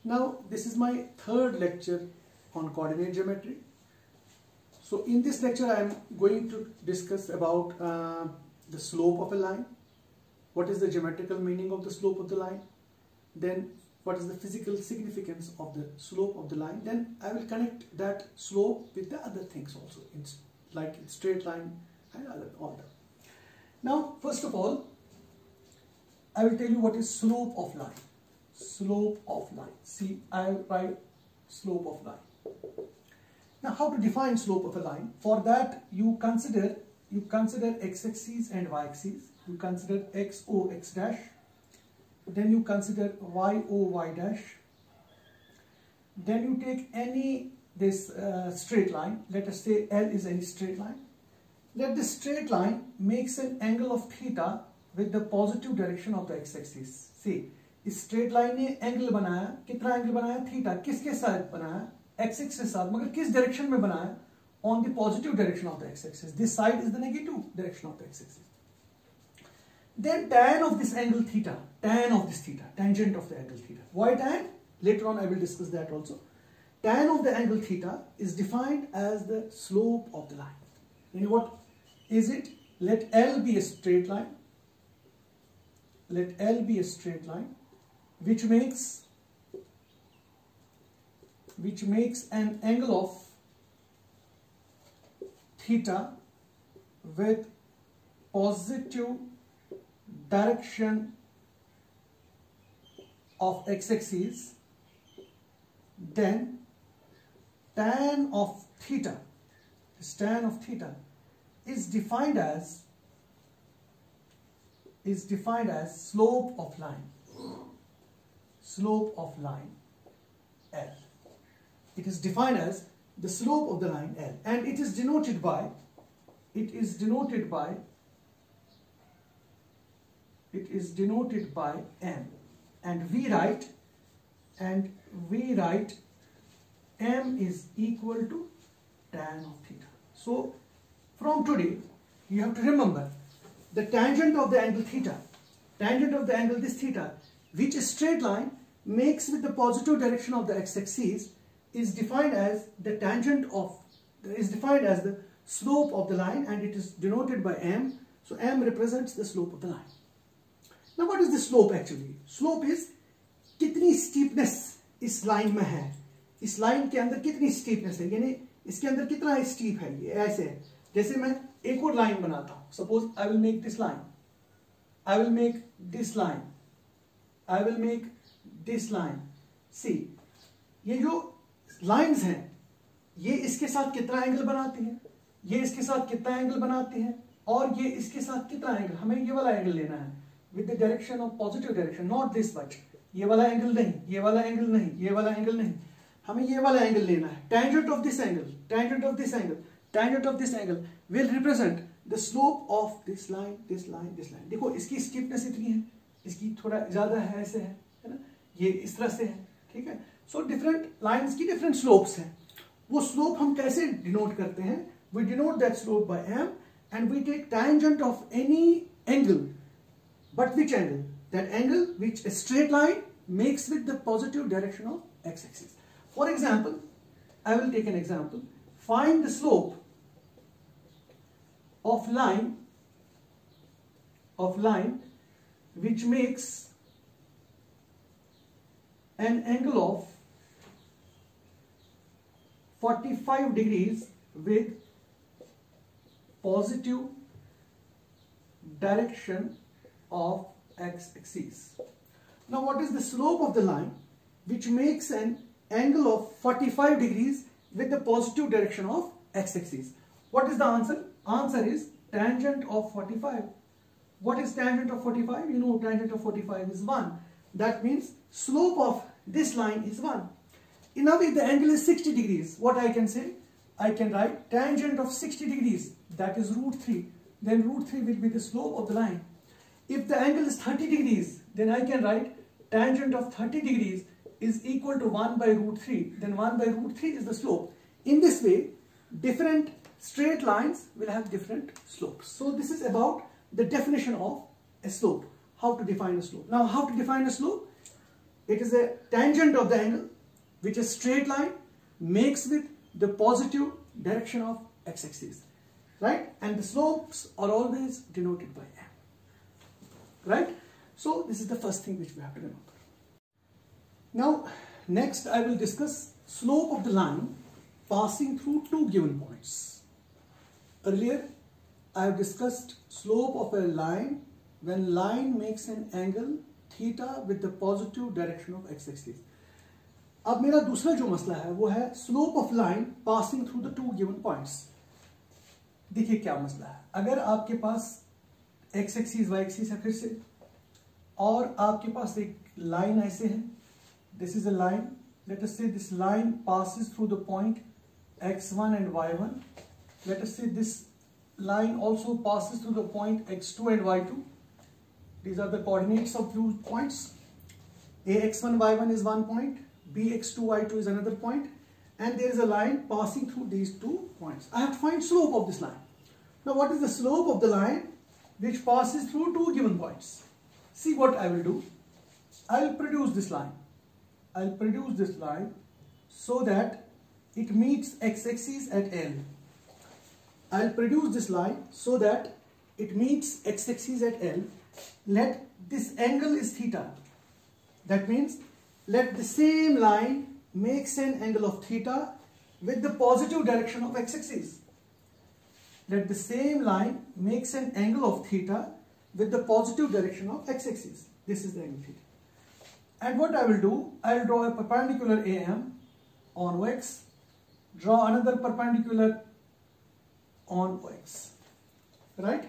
Now this is my third lecture on coordinate geometry. So in this lecture I am going to discuss about the slope of a line. What is the geometrical meaning of the slope of the line? Then what is the physical significance of the slope of the line? Then I will connect that slope with the other things also, like straight line and all that. Now first of all, I will tell you what is slope of line. Slope of line. See, I will write slope of line. Now how to define slope of a line? For that you consider x-axis and y-axis. You consider xo x dash. Then you consider yo y dash. Then you take this straight line. Let us say L is any straight line. Let this straight line makes an angle of theta with the positive direction of the x-axis. See, इस straight line ने angle बनाया, कितना angle बनाया? Theta. किसके साथ बनाया? X axis के साथ. मगर किस डायरेक्शन में बनाया? On the positive direction of the x axis. This side is the negative direction of the x axis. Then tan of this angle theta, tan of this theta, tangent of the angle theta. Why tan? Later on I will discuss that also. Tan of the angle theta is defined as the slope of the line. And what is it? Let L be a straight line. Let L be a straight line which makes an angle of theta with positive direction of x-axis. Then tan of theta, this tan of theta is defined as slope of line. Slope of line L. It is defined as the slope of the line L, and it is denoted by M, and we write M is equal to tan of theta. So from today you have to remember the tangent of the angle theta, tangent of the angle this theta, which a straight line makes with the positive direction of the x-axis, is defined as the slope of the line, and it is denoted by M. So M represents the slope of the line. Now what is the slope actually? Slope is कितनी steepness इस line में है, इस line के अंदर कितनी steepness है, यानी इसके अंदर कितना steep है. ये ऐसे है जैसे मैं एक और लाइन बनाता हूँ. Suppose I will make this line, I will make this line, I will make this line. See, ये जो lines हैं ये इसके साथ कितना एंगल बनाती हैं, ये इसके साथ कितना एंगल बनाती हैं, और ये इसके साथ कितना एंगल. हमें ये वाला एंगल लेना है with the direction of positive direction, not this much. ये वाला एंगल नहीं, ये वाला एंगल नहीं, ये वाला एंगल नहीं, हमें ये वाला एंगल लेना है. Tangent of this angle, tangent of this angle, tangent of this angle will represent the slope of this line, this line, this line. देखो इसकी स्टीपनेस इतनी है, इसकी थोड़ा ज्यादा है, ऐसे है ना, ये इस तरह से है. ठीक है. सो डिफरेंट लाइंस की डिफरेंट स्लोप्स हैं. वो स्लोप हम कैसे डिनोट करते हैं? We denote that slope by M, and we take tangent of any angle. But which angle? That angle which a straight line makes with the positive direction of x-axis. For example, I will take an example. Find the slope of line which makes an angle of 45 degrees with positive direction of x-axis. Now what is the slope of the line which makes an angle of 45 degrees with the positive direction of x-axis? What is the answer? Answer is tangent of 45. What is tangent of 45? You know tangent of 45 is 1. That means slope of this line is 1. Now if the angle is 60 degrees, what I can say? I can write tangent of 60 degrees, that is √3. Then √3 will be the slope of the line. If the angle is 30 degrees, then I can write tangent of 30 degrees is equal to 1 by √3. Then 1 by √3 is the slope. In this way, different straight lines will have different slopes. So this is about the definition of a slope. How to define a slope. Now how to define a slope? it is a tangent of the angle which a straight line makes with the positive direction of x-axis, right? And the slopes are always denoted by m, right? So this is the first thing which we have to remember. Now next I will discuss slope of the line passing through two given points. Earlier I have discussed slope of a line when line makes an angle theta with the positive direction of x-axis. अब मेरा दूसरा जो मसला है वो है slope of line passing through the two given points. देखिए क्या मसला है. अगर आपके पास एक्स एक्सिस वाई एक्सिस है फिर से, और आपके पास एक लाइन ऐसे है, this is a line, let us say this line passes through the point x1 and y1. Let us say this line also passes through the point x2 and y2. These are the coordinates of two points. ax1 y1 is one point, bx2 y2 is another point, and there is a line passing through these 2 points. I have to find slope of this line. Now what is the slope of the line which passes through 2 given points? See what I will do. I will produce this line. I will produce this line so that it meets x-axis at L. I'll produce this line so that it meets x-axis at L. Let this angle is theta. That means let the same line makes an angle of theta with the positive direction of x-axis. Let the same line makes an angle of theta with the positive direction of x-axis. This is the angle theta. And what I will do, I will draw a perpendicular AM on OX. Draw another perpendicular on OX, right?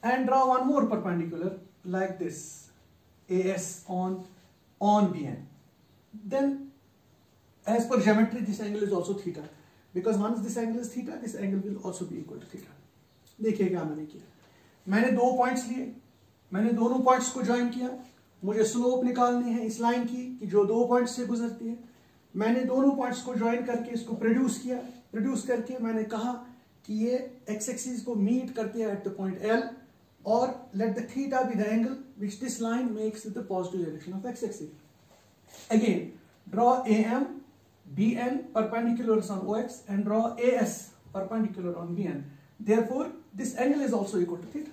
And draw one more perpendicular like this, AS on BN. Then as per geometry this angle is also theta, because once this angle is theta, this angle will also be equal to theta. देखिए क्या मैंने किया. मैंने 2 points लिए, मैंने दोनों points को join किया. मुझे स्लोप निकालनी है इस लाइन की कि जो 2 पॉइंट्स से गुजरती है. मैंने दोनों पॉइंट्स को ज्वाइन करके इसको प्रोड्यूस किया. प्रोड्यूस करके मैंने कहा कि ये एक्स एक्सिस को मीट करते हैं एट द पॉइंट L, और let the theta B the angle which this line makes with the positive direction of x axis. Again draw AM BN perpendiculars on OX and draw AS perpendicular on BN. Therefore this angle is also equal to theta.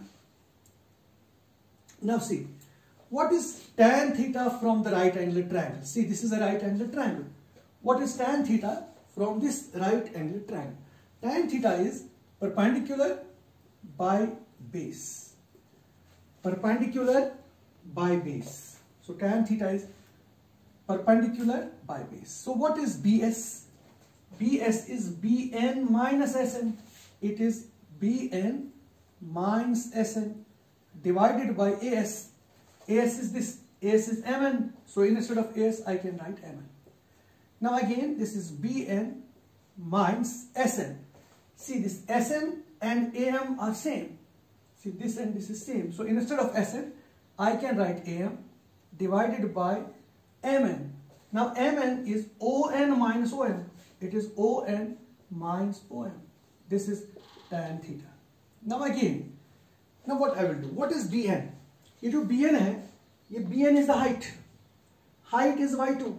Now see, what is tan theta from the right angled triangle? See, this is a right angled triangle. What is tan theta from this right angled triangle? Tan theta is perpendicular by base. Perpendicular by base. So tan theta is perpendicular by base. So what is BS? BS is BN minus SN. It is BN minus SN divided by AS. AS is this. AS is MN. So instead of AS I can write MN. Now again this is BN minus SN. See, this SN and AM are same. See, this and this is same. So instead of SN I can write AM divided by MN. Now MN is ON minus OM. It is ON minus OM. This is tan theta. Now again, now what I will do? What is BN? ये जो BN है, ये BN is the height. Height is Y2.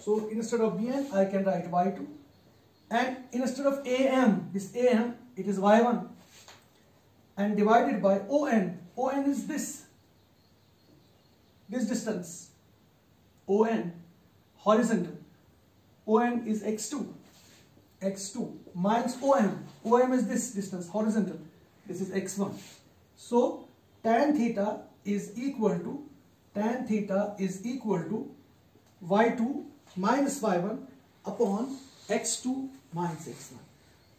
So instead of BN I can write Y2, and instead of AM, this AM, it is Y1, and divided by ON. ON is this distance. ON horizontal. ON is x2. x2 minus OM. OM is this distance horizontal. This is x1. So tan theta is equal to y2 minus y1 upon x2 minus x1.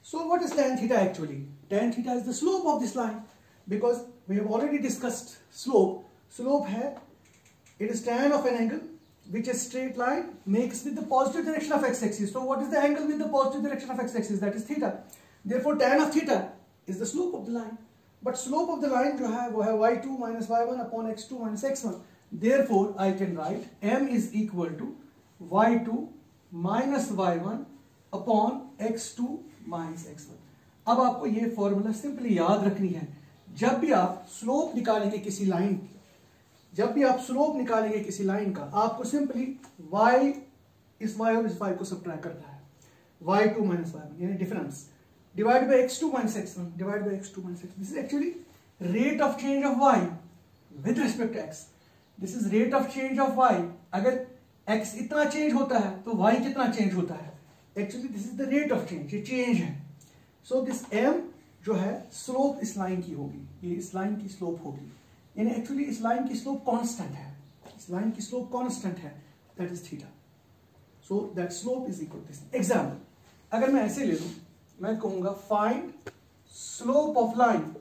So what is tan theta actually? Tan theta is the slope of this line, because we have already discussed slope. Slope है, it is tan of an angle which a straight line makes with the positive direction of x-axis. So what is the angle with the positive direction of x-axis? That is theta. Therefore tan of theta is the slope of the line. But slope of the line जो है वो है y2 minus y1 upon x2 minus x1. Therefore I can write m is equal to y2 minus y1 upon x2 minus x1. अब आपको ये formula simply याद रखनी है. जब भी आप स्लोप निकालेंगे किसी लाइन की, जब भी आप स्लोप निकालेंगे किसी लाइन का, आपको सिंपली y इस y और इस y को सब्ट्रैक्ट करना है, y2 minus y1 यानी difference, divide by x2 minus x1 divide by x2 minus x1. This is actually rate of change of y with respect to x. This is rate of change of y. अगर x इतना change होता है तो y कितना change होता है. Actually this is the rate of change, ये change है. सो दिस m जो है स्लोप इस लाइन की होगी, ये इस लाइन की स्लोप होगी, यानी एक्चुअली इस लाइन की स्लोप कांस्टेंट है, इस लाइन की स्लोप कांस्टेंट है, that is theta. So that slope is equal to this. Example, अगर मैं ऐसे ले लूं, मैं कहूंगा find slope of line,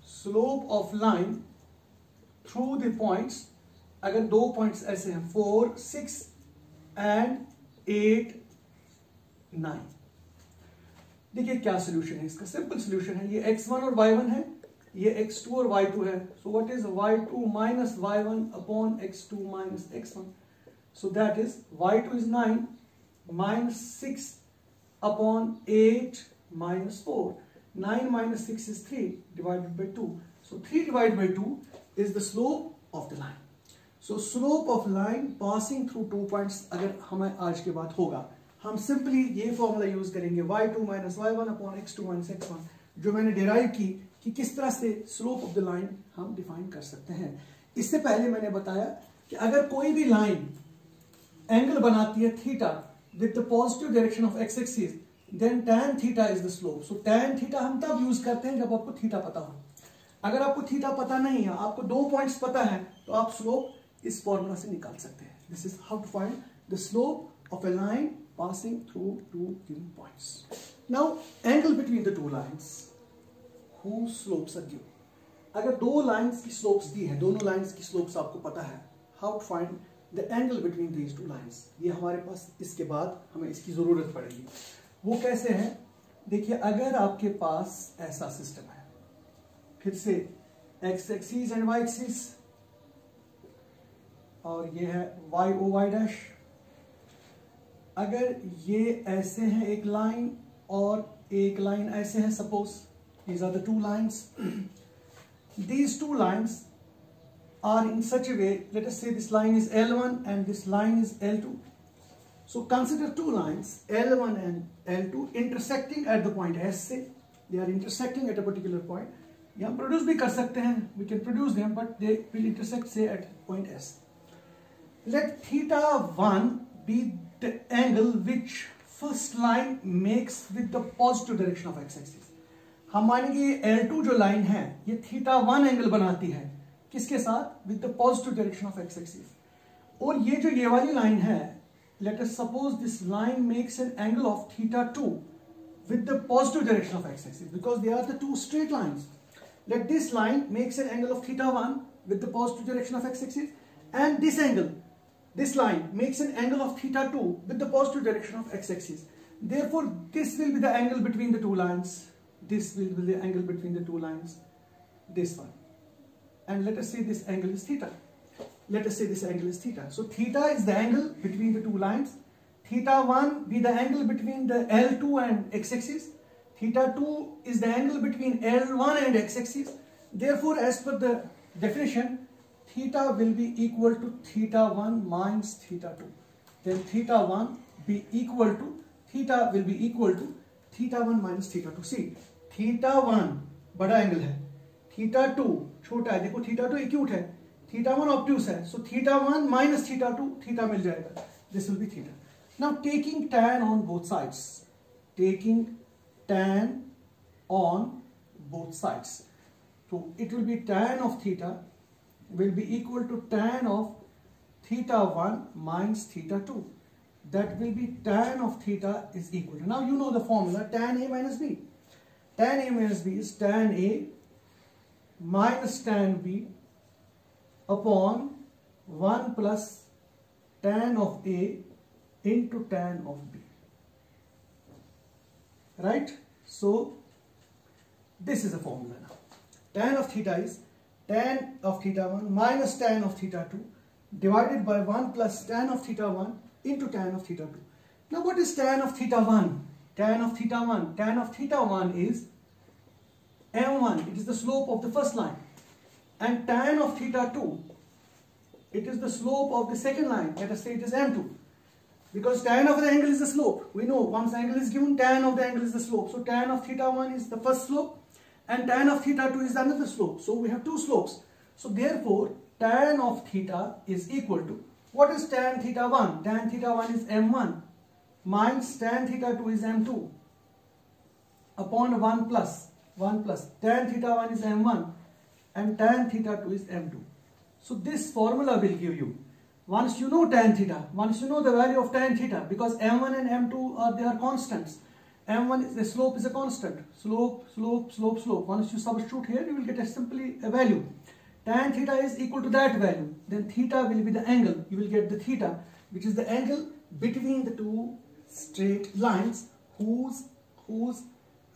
slope of line through the points. अगर दो पॉइंट्स ऐसे हैं 4, 6 एंड 8, 9. देखिए क्या सोल्यूशन है इसका. सिंपल सोल्यूशन है, ये x1 और y1 है, ये x2 और y2 है. So what is y2 minus y1 upon x2 minus x1. So that is y2 is 9 minus 6 upon 8 minus 4. 9 minus 6 is 3 divided by 2. So 3 divided by 2 is the slope of the line. So slope of line passing through 2 points अगर हमें आज के बाद होगा, हम simply ये formula use करेंगे y2 minus y1 upon x2 minus x1, जो मैंने डिराइव की कि किस तरह से स्लोप ऑफ द लाइन हम डिफाइन कर सकते हैं. इससे पहले मैंने बताया कि अगर कोई भी लाइन एंगल बनाती है theta with the positive direction of x axis, then tan theta is the slope. So tan theta हम तब यूज करते हैं जब आपको थीटा पता हो. अगर आपको थीटा पता नहीं है, आपको दो पॉइंट्स पता है, तो आप स्लोप इस फॉर्मूला से निकाल सकते हैं. This is how to find the slope of a line passing through two given points. Now angle between the two lines whose slopes are given. अगर दो लाइंस की स्लोप्स दी है, दोनों लाइंस की स्लोप्स आपको पता है, how to find the angle between these two lines. ये हमारे पास इसके बाद हमें इसकी जरूरत पड़ेगी. वो कैसे है, देखिए अगर आपके पास ऐसा सिस्टम है, फिर से x axis and y axis, और ये है y o y डैश. अगर ये ऐसे हैं एक लाइन और एक लाइन ऐसे है, suppose these are the two lines. These two lines are in such a way, let us say this line is L1 and this line is L2. So consider two lines L1 and L2 intersecting at the point S. से they are intersecting at a particular point. ये हम produce भी कर सकते हैं, we can produce them, but they will intersect say at point S. Let theta 1 be the angle which first line makes with the positive direction of x axis. हम मानेंगे ये L2 जो लाइन है, ये थीटा 1 एंगल बनाती है, किसके साथ, with the positive direction of x axis. और ये जो ये वाली लाइन है, let us suppose this line makes an angle of theta 2 with the positive direction of x axis, because they are the two straight lines. Let this line makes an angle of theta 1 with the positive direction of x axis, and this angle, this line makes an angle of theta 2 with the positive direction of x axis. Therefore this will be the angle between the two lines, this will be the angle between the two lines, this one, and let us say this angle is theta. Let us say this angle is theta. So theta is the angle between the two lines, theta 1 be the angle between the L2 and x axis, theta 2 is the angle between L1 and x axis. Therefore as per the definition, theta will be equal to theta 1 minus theta 2. Then theta 1 be equal to, theta will be equal to theta 1 minus theta 2. See, theta 1 बड़ा angle है, theta 2 छोटा है. देखो theta 2 acute है, theta 1 obtuse है. So theta 1 minus theta 2, theta मिल जाएगा. This will be theta. Now taking tan on both sides, taking tan on both sides. So it will be tan of theta will be equal to tan of theta 1 minus theta 2. That will be tan of theta is equal to, now you know the formula, tan A minus B. Tan A minus B is tan A minus tan B upon 1 plus tan of A into tan of B. Right? So this is the formula now. Tan of theta is tan of theta 1 minus tan of theta 2 divided by 1 plus tan of theta 1 into tan of theta 2. Now what is tan of theta 1? Tan of theta 1. Tan of theta 1 is m1. It is the slope of the first line. and tan of theta 2, it is the slope of the second line. Let us say it is m2. Because tan of the angle is the slope. We know once angle is given, tan of the angle is the slope. So tan of theta 1 is the first slope and tan of theta 2 is another slope. So we have two slopes. So therefore, tan of theta is equal to, what is tan theta 1? Tan theta 1 is m1 minus tan theta 2 is m2 upon 1 plus tan theta 1 is m1 and tan theta 2 is m2. So this formula will give you, once you know tan theta, once you know the value of tan theta, because m1 and m2 they are constants. m1 is the slope is a constant. Slope. Once you substitute here, you will get simply a value. Tan theta is equal to that value. Then theta will be the angle. You will get the theta, which is the angle between the two straight lines whose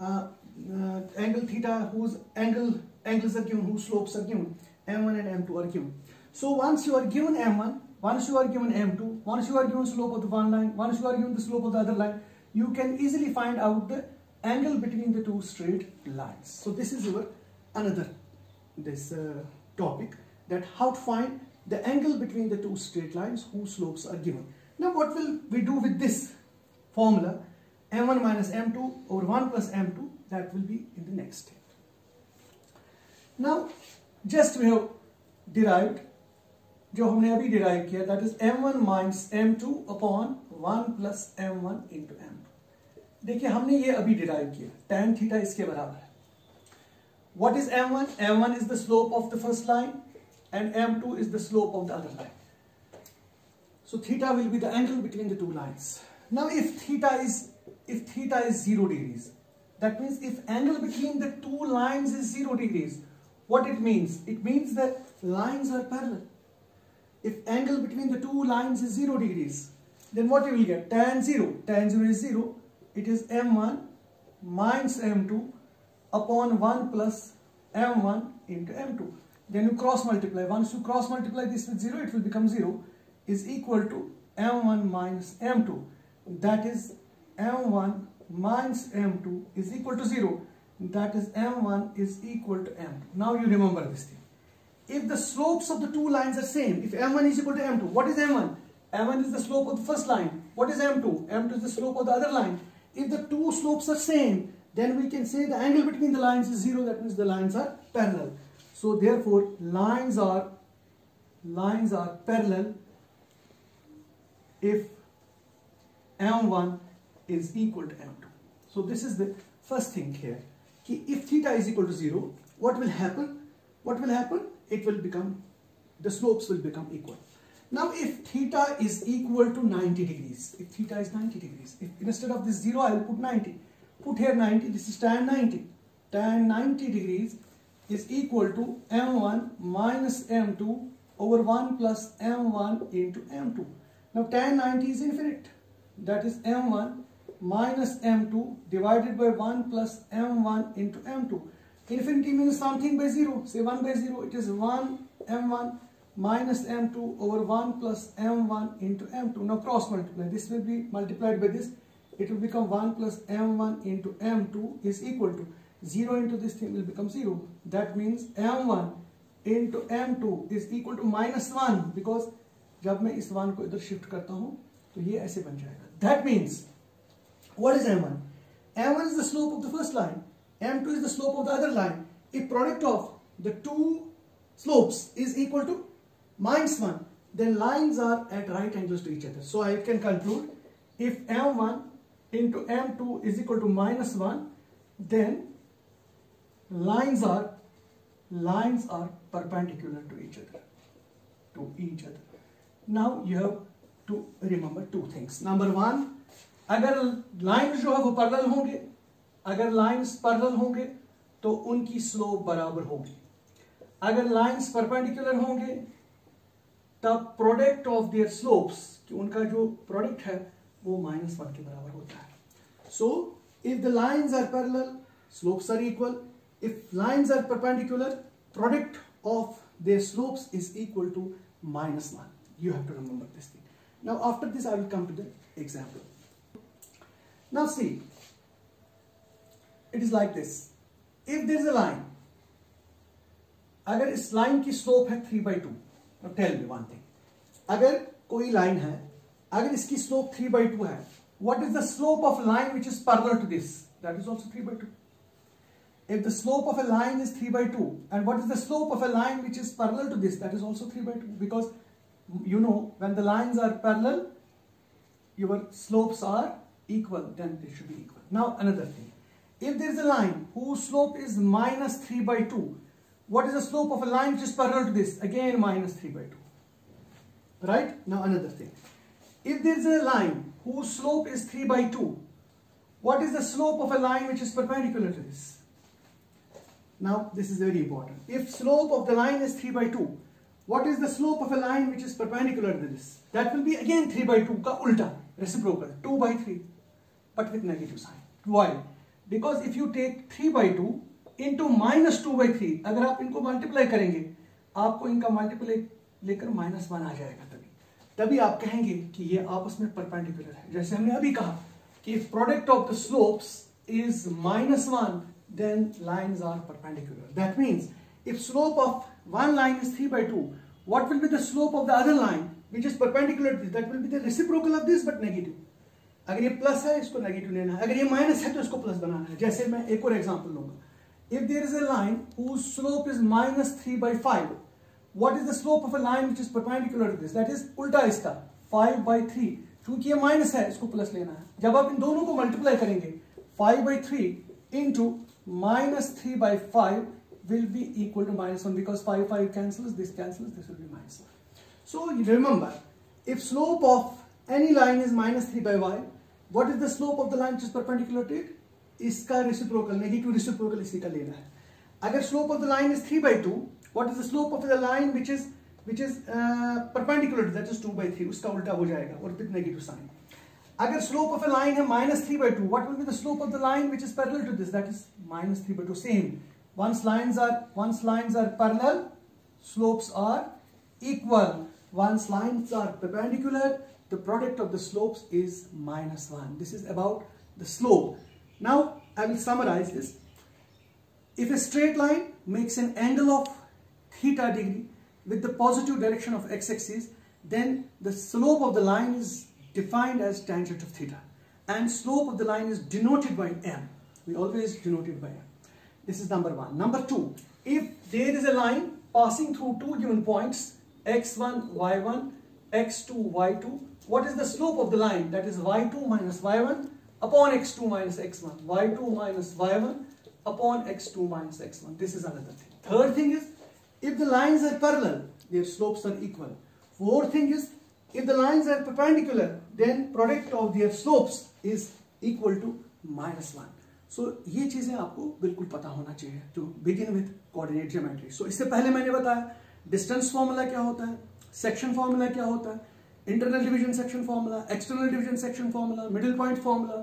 angle theta, whose angles are given, whose slopes are given. m1 and m2 are given. So once you are given m1, once you are given m2, once you are given slope of the one line, once you are given the slope of the other line, you can easily find out the angle between the two straight lines. So this is your another topic, that how to find the angle between the two straight lines whose slopes are given. Now what will we do with this formula? m1 minus m2 over 1 plus m2, that will be in the next step. Now just we have derived, जो हमने अभी derive किया, that is m1 minus m2 upon 1 plus m1 into m2. देखिए हमने ये अभी derive किया, tan theta इसके बराबर है. What is m1? m1 is the slope of the first line and m2 is the slope of the other line. So theta will be the angle between the two lines. Now if theta is 0 degrees, that means if angle between the two lines is 0 degrees, what it means? It means that lines are parallel. If angle between the two lines is 0 degrees, then what you will get? Tan 0. Tan 0 is 0. It is m1 minus m2 upon 1 plus m1 into m2. Then you cross multiply. Once you cross multiply this with 0, it will become 0, is equal to m1 minus m2. That is m1 minus m2 is equal to 0. That is m1 is equal to m2. Now you remember this thing. If the slopes of the two lines are same, if m1 is equal to m2, what is m1? m1 is the slope of the first line. What is m2? m2 is the slope of the other line. If the two slopes are same, then we can say the angle between the lines is 0. That means the lines are parallel. So therefore lines are parallel if m1 is equal to m2. So this is the first thing here. If theta is equal to 0, what will happen? It will become, the slopes will become equal. Now if theta is equal to 90 degrees, if theta is 90 degrees, if instead of this 0 I will put 90, put here 90, this is tan 90. Tan 90 degrees is equal to m1 minus m2 over 1 plus m1 into m2. Now tan 90 is infinite. That is m1 minus m2 divided by 1 plus m1 into m2. Infinity means something by 0. Say 1 by 0. It is 1 m1 minus m2 over 1 plus m1 into m2. Now cross multiply. This will be multiplied by this. It will become 1 plus m1 into m2 is equal to 0 into this thing will become 0. That means m1 into m2 is equal to minus 1, because जब मैं इस 1 को इधर shift करता हूँ तो ये ऐसे बन जाएगा. That means what is m1? m1 is the slope of the first line. m2 is the slope of the other line. If product of the two slopes is equal to minus 1, then lines are at right angles to each other. So I can conclude, if m1 into m2 is equal to minus 1, then lines are perpendicular to each other. Now you have to remember two things. Number one, अगर lines जो है वो parallel होंगे, तो उनकी slope बराबर होगी. अगर लाइन्स परपेंडिकुलर होंगे तब प्रोडक्ट ऑफ देयर स्लोप्स, कि उनका जो प्रोडक्ट है वो -1 के बराबर होता है. So if the lines are parallel, slopes are equal. If lines are perpendicular, product of their slopes is equal to -1. You have to remember this thing. Now after this I will come to the example. Now see, it is like this. If there is a line अगर इस line की slope है 3/2, tell me one thing, अगर कोई line है, अगर इसकी slope 3/2 है, what is the slope of line which is parallel to this? That is also 3/2. If the slope of a line is 3/2, and what is the slope of a line which is parallel to this? That is also 3/2, because you know when the lines are parallel, your slopes are equal, then they should be equal. Now another thing, if there is a line whose slope is minus 3/2, what is the slope of a line which is parallel to this? Again minus 3/2. Right? Now another thing, if there is a line whose slope is 3/2, what is the slope of a line which is perpendicular to this? Now this is very important. If slope of the line is 3/2, what is the slope of a line which is perpendicular to this? That will be again 3/2 का उल्टा, reciprocal, 2/3, but with negative sign. Why? Because if you take 3/2 into minus 2/3, अगर आप इनको multiply करेंगे, आपको इनका multiply लेकर -1 आ जाएगा, तभी आप कहेंगे कि ये आपस में परपेंडिकुलर है. जैसे हमने अभी कहा कि if product of the slopes is -1, then lines are perpendicular. That means if slope of one line is 3/2, what will be the slope of the other line which is perpendicular to this? That will be the reciprocal of this but negative. अगर ये plus है, इसको negative लेना है, अगर ये minus है तो इसको प्लस बनाना है. जैसे मैं एक और एग्जांपल लूंगा. If there is a line whose slope is -3/5, what is the slope of a line which is perpendicular to this? That is उल्टा इसका 5/3. क्योंकि ये माइनस है, इसको प्लस लेना है. जब आप इन दोनों को मल्टीप्लाई करेंगे, 5/3 into -3/5 will be equal to -1, because 5 cancels, this will be -1. So you remember, if slope of any line is -3/5, what is the slope of the line which is perpendicular to it? इसका reciprocal, negative reciprocal इसी का लेना है. अगर slope of the line is 3/2, what is the slope of the line which is perpendicular to that is 2/3, उसका उल्टा हो जाएगा और with negative sign. अगर slope of a line है -3/2, what will be the slope of the line which is parallel to this? That is -3/2. Same. Once lines are parallel, slopes are equal. Once lines are perpendicular, the product of the slopes is -1. This is about the slope. Now I will summarize this. If a straight line makes an angle of theta degree with the positive direction of x-axis, then the slope of the line is defined as tangent of theta, and slope of the line is denoted by m. We always denote it by m. This is number 1. Number 2, if there is a line passing through two given points, x1, y1, x2, y2, what is the slope of the line? That is y2 minus y1 upon x2 minus x1, y2 minus y1 upon x2 minus x1. This is another thing. Third thing is, if the lines are parallel, their slopes are equal. Fourth thing is, if the lines are perpendicular, then product of their slopes is equal to -1. So ये चीजें आपको बिल्कुल पता होना चाहिए to begin with coordinate geometry. So इससे पहले मैंने बताया डिस्टेंस फॉर्मूला क्या होता है, सेक्शन फॉर्मूला क्या होता है, internal division section formula, external division section formula, middle point formula,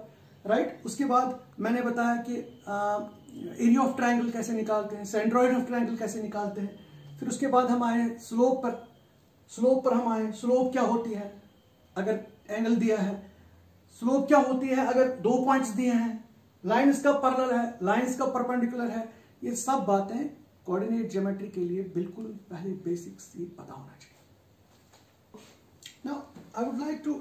right. उसके बाद मैंने बताया कि एरिया ऑफ ट्रायंगल कैसे निकालते हैं, सेंट्रोइड ऑफ ट्रायंगल कैसे निकालते हैं. फिर उसके बाद हम आए स्लोप पर हम आए. स्लोप क्या होती है अगर एंगल दिया है, स्लोप क्या होती है अगर दो पॉइंट्स दिए हैं, लाइन इसका पैरेलल है, लाइन इसका परपेंडिकुलर है. ये सब बातें कोऑर्डिनेट ज्योमेट्री के लिए बिल्कुल पहले बेसिक्स ही पता होना चाहिए. Now I would like to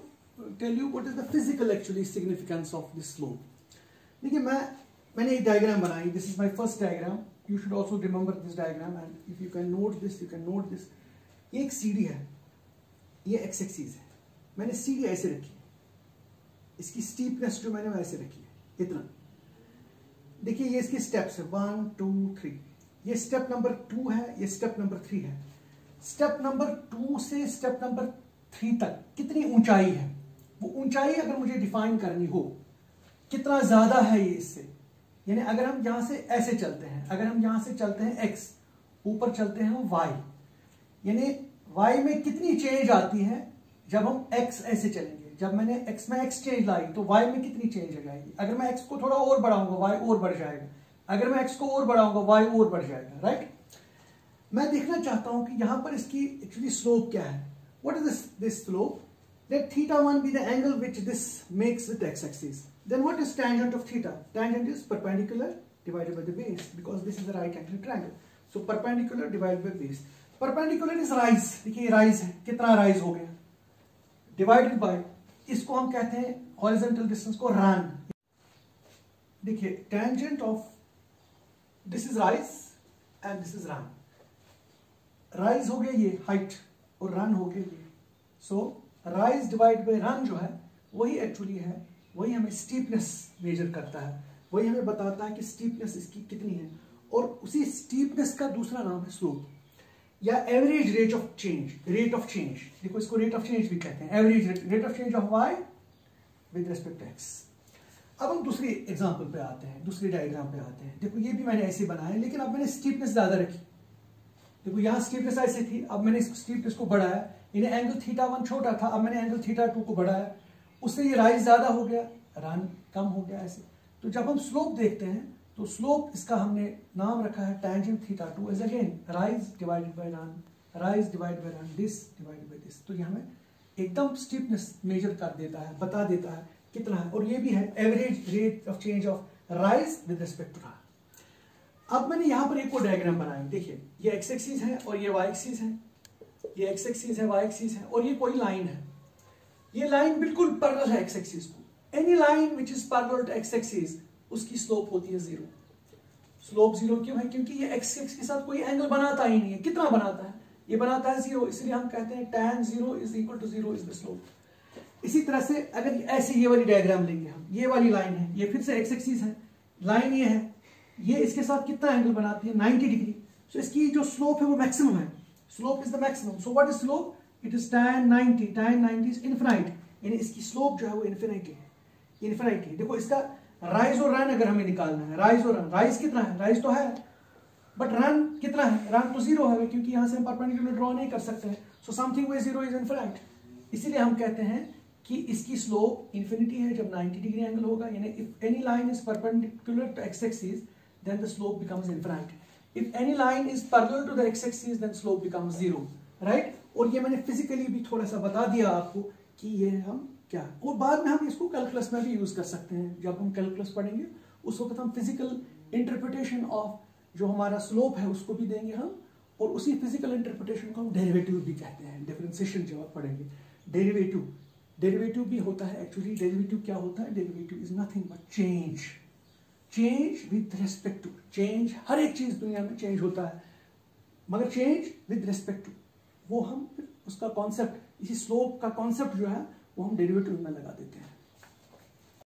tell you what is the physical actually significance of this slope. देखिए मैंने एक डायग्राम बनाई. This is my first diagram. You should also remember this diagram and if you can note this, you can note this. ये एक सीढ़ी है, ये x axis है. मैंने सीढ़ी ऐसे रखी है, इसकी स्टीपनेस जो मैंने वैसे रखी है इतना. देखिए ये इसके स्टेप्स है 1 2 3. ये स्टेप नंबर 2 है, ये स्टेप नंबर 3 है. स्टेप नंबर 2 से स्टेप नंबर 3 तक कितनी ऊंचाई है, वो ऊंचाई अगर मुझे डिफाइन करनी हो, कितना ज्यादा है ये इससे, यानी अगर हम यहां से ऐसे चलते हैं, अगर हम यहां से चलते हैं x, ऊपर चलते हैं हम y, यानी y में कितनी चेंज आती है जब हम x ऐसे चलेंगे. जब मैंने x में x चेंज लाई तो y में कितनी चेंज आ जाएगी. अगर मैं x को थोड़ा और बढ़ाऊंगा y और बढ़ जाएगा, अगर मैं x को और बढ़ाऊंगा y और बढ़ जाएगा, राइट. मैं देखना चाहता हूं कि यहां पर इसकी एक्चुअली स्लोप क्या है. What is this slope? Let θ1 be the angle which this makes with x axis. Then what is tangent of θ? Tangent is perpendicular divided by the base, because this is a right angle triangle. So perpendicular divide by base. Perpendicular is rise, देखिए rise है, कितना rise हो गया, divided by, इसको हम कहते हैं horizontal distance को रन। देखिए tangent of this is rise and this is run. Rise हो गया ये हाइट और रन हो गया ये। सो राइज डिवाइड बाय रन जो है वही एक्चुअली है, वही हमें स्टीपनेस मेजर करता है, वही हमें बताता है कि स्टीपनेस इसकी कितनी है। और उसी स्टीपनेस का दूसरा नाम है स्लोप या average rate of change, rate of change. देखो इसको रेट ऑफ चेंज भी कहते हैं, average rate of change of y with respect to x. अब हम दूसरी एग्जांपल पे आते हैं, दूसरी डायग्राम पे आते हैं। देखो ये भी मैंने ऐसे बनाया है, लेकिन अब मैंने स्टीपनेस ज्यादा रखी। देखो यहाँ स्टीपनेस ऐसे थी, अब मैंने स्टीपनेस को बढ़ाया, इन्हें एंगल θ1 छोटा था, अब मैंने एंगल θ2 को बढ़ाया, उससे ये राइज ज्यादा हो गया, रन कम हो गया ऐसे। तो जब हम स्लोप देखते हैं तो स्लोप इसका हमने नाम रखा है tangent θ2 is again rise divided by run, rise divided by run, this divided by this. तो ये हमें एकदम स्टीपनेस मेजर कर देता है, बता देता है कितना है। और ये भी है average rate of change of rise with respect to run. अब मैंने यहां पर एक और डायग्राम बनाया, देखिए ये एक्स एक्सिस है और ये वाई एक्सिस है, ये एक्स एक्सिस है, वाई एक्सिस है, और ये कोई लाइन है। ये लाइन बिल्कुल पैरेलल है एक्स एक्सिस को। Any line which is parallel to x axis उसकी स्लोप होती है जीरो। स्लोप जीरो क्यों है? क्योंकि ये एक्स एक्सिस के साथ कोई एंगल बनाता ही नहीं है। कितना बनाता है? ये बनाता है जीरो, इसलिए हम कहते हैं tan zero is equal to zero is the slope. इसी तरह से अगर ऐसे ये वाली डायग्राम लेंगे हम, ये वाली लाइन है, ये फिर से एक्स एक्सिस है, लाइन ये है, ये इसके साथ कितना एंगल बनाती है 90 डिग्री। सो इसकी जो स्लोप है वो मैक्सिमम है, slope is the maximum. So what is slope? It is tan 90 is infinite, यानी इसकी स्लोप जो है वो इनफिनिटी है, इनफिनिटी है। देखो इसका राइज और रन अगर हमें निकालना है, राइज और रन, राइज कितना है? राइज तो है, बट रन कितना है? रन तो जीरो है, क्योंकि यहां से हम परपेंडिकुलर ड्रॉ नहीं कर सकते हैं। So something with zero is infinite, इसीलिए हम कहते हैं कि इसकी स्लोप इन्फिनिटी है जब 90 डिग्री एंगल होगा। यानी if any line is perpendicular to x axis then the slope becomes infinite. If any line is parallel to the x axis then slope becomes zero, right. और ये मैंने physically भी थोड़ा सा बता दिया आपको कि ये हम क्या, और बाद में हम इसको कैलकुलस में भी यूज कर सकते हैं। जब हम कैलकुलस पढ़ेंगे उस वक्त हम फिजिकल इंटरप्रिटेशन ऑफ जो हमारा स्लोप है उसको भी देंगे हम, और उसी फिजिकल इंटरप्रिटेशन को हम डेरिवेटिव भी कहते हैं। डिफरेंशिएशन जब आप पढ़ेंगे, डेरिवेटिव भी होता है एक्चुअली। डेरिवेटिव क्या होता है? Derivative is nothing but change, change with respect to, change, हर एक चीज दुनिया में चेंज होता है, मगर चेंज विद रिस्पेक्ट टू, वो हम उसका कॉन्सेप्ट, इसी स्लोप का कॉन्सेप्ट जो है वो हम डेरिवेटिव में लगा देते हैं।